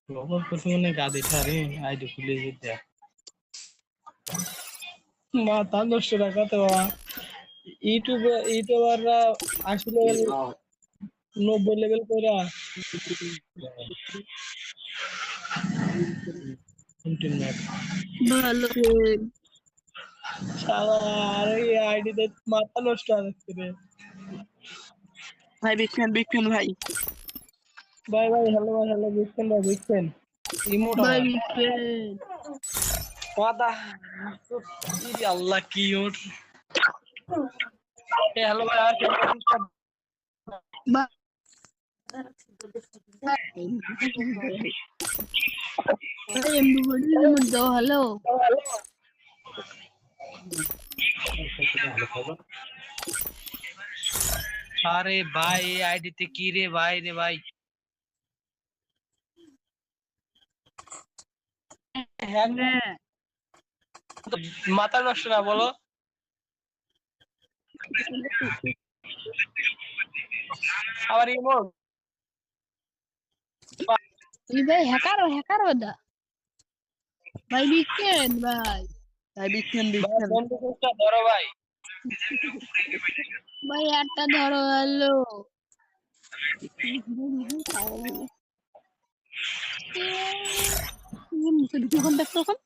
খবর প্রথমে গাদি ঠারে আইডি খুলে যেতে মাথা নষ্ট রাখাতে বাবা ইউটিউবাররা 80 লেভেল 90 লেভেল কইরা ইন্টারনেট ভালো শালা আর এই আইডিতে মাথা নষ্ট হচ্ছে রে ভাই বিগ ফ্যান ভাই bye bye hello big fan emote ভাই আমার বিগ ফ্যান মাথা ইরে আল্লাহ কি ওর এ হ্যালো ভাই আর হ্যালো আরে ভাই এই আইডিতে কি রে ভাই মাথা নষ্ট না বলো আবার ইমোট ভাই হ্যাকার ওদা ভাই বিগ ফ্যান ভাই বিগ ফ্যান বন্ধুটা ধরো ভাই ভাই একটা ধরো হ্যালো মুখে ঢুকে কোনটা তখন